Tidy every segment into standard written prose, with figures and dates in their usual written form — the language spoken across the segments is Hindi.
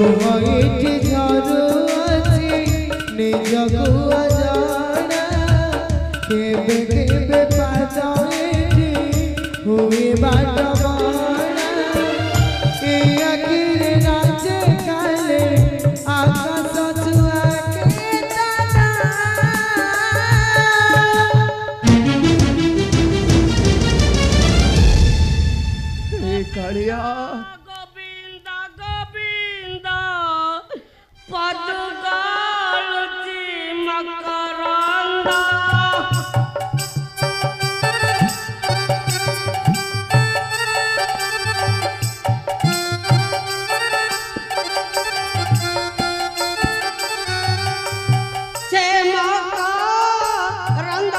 ଏଠି ଝରୁଅଛି ନିଜକୁ ଅଜଣା କେବେ କେବେ ପାଦ ଏଠି ହୁଏ ବାଟ ବଣା ଏ ଆଖିରେ ନାଚେ କାଳେ ଆକାଶ ଛୁଆ କେତନା कालिया गोविंद गोविंद पदुगालुची मकरंद से मकरंद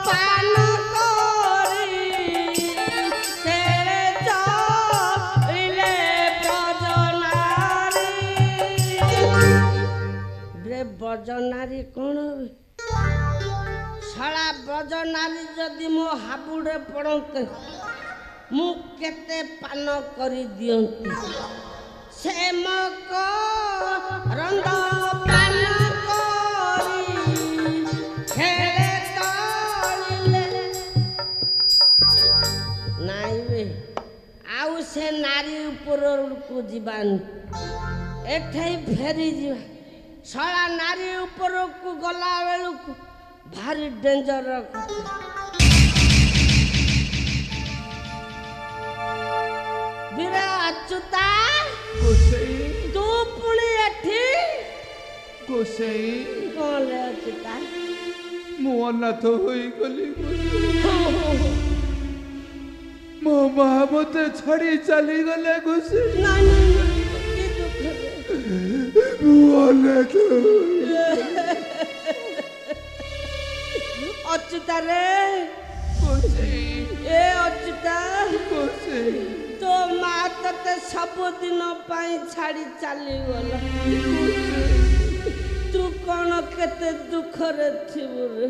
पान करी तेरे ब्रजनारी कौन शाला ब्रजनारी जदि मो हाबुड़े पड़ते मु केते पान करी दियंती से मकरंद पान करी खेले तलिले नाई रे आउ से नारी ऊपर को जीवान एठै फेरी जीवा शाला नारी ऊपर को गला बेलू भारी डेंजर अच्युता तू पुणी एठी गोसाई कौन ले अच्युता मु अनाथ होई गली मो माँ मते छड़ी चली गले गोसाई की दुख रे अच्युता रे ए अच्युता तो माँ ते सब दिन छाड़ी चली गला तू कौन केते दुख रे थिबु रे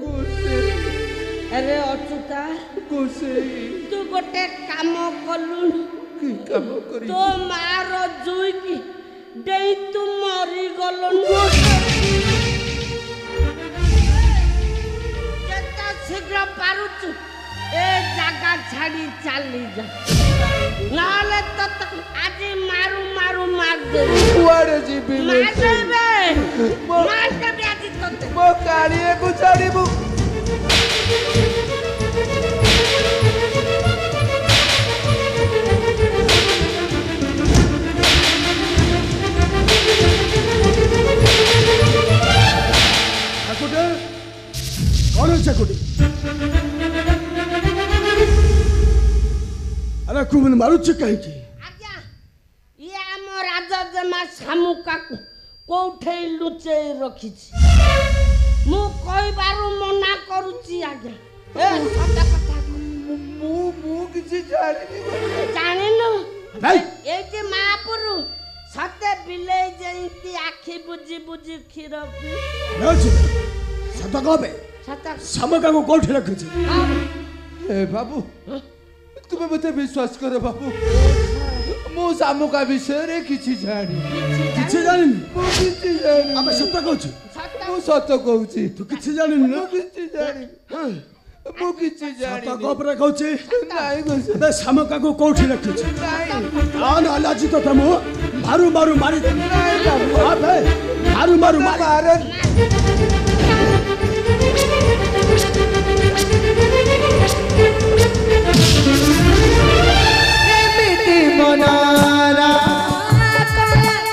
अरे अच्युता तू गोटे काम कलु तो माँ रो जुई की डेई तू मरी गलन जेता शीघ्र पारुचु ए जागा छाड़ी चली जा नाले तो आज मारू मारू मार दे कुआड़े जीबी मार देबे आज तो मो कालिए को छाड़ीबु कौन है चकुटी अरे कुमन मारुच कहीं की आज्ञा ये हम राजा जमा सामुका कोठे लुचे रखी मु कोई बारू मना करूची आज्ञा ए सत कथा मु किसी जानी नु ए जे महापुरु सते बिले जयंती आखी बुझी बुझी खीर पी सत कबे सत सामुका को कोठे रखी ए बाबू तुम्हें मते विश्वास करो बाबू मु सामुका विषय रे किछि जानी किछि जानी मु किछि जानी अबे सत कहू मु सत कहूची तू किछि जानी ना मु किछि जानी मु किछि जानी सत कबरे कहूची नाही गोसे अबे सामुका को कोठे रखी नाही आन अलाजी तो तमो मारू मारू मारी नाही बाबू अबे मारू मारू मारी एमिति मनारा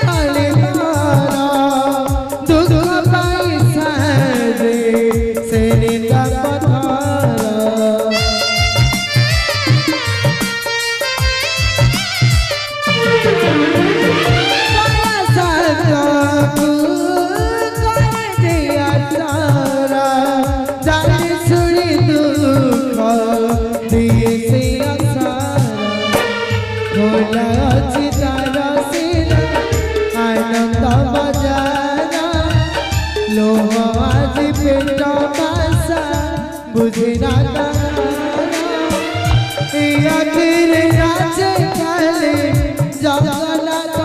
काले मारा दुख पाई साजे से निंदा पथारा सारा कोई दिया सारा जाने सुनी दुख दिए से भोला अच्छी तारा सिरा आनंद बजारा लोह आज पेट बासा बुझना आखिर नाच काले जगन्नाथ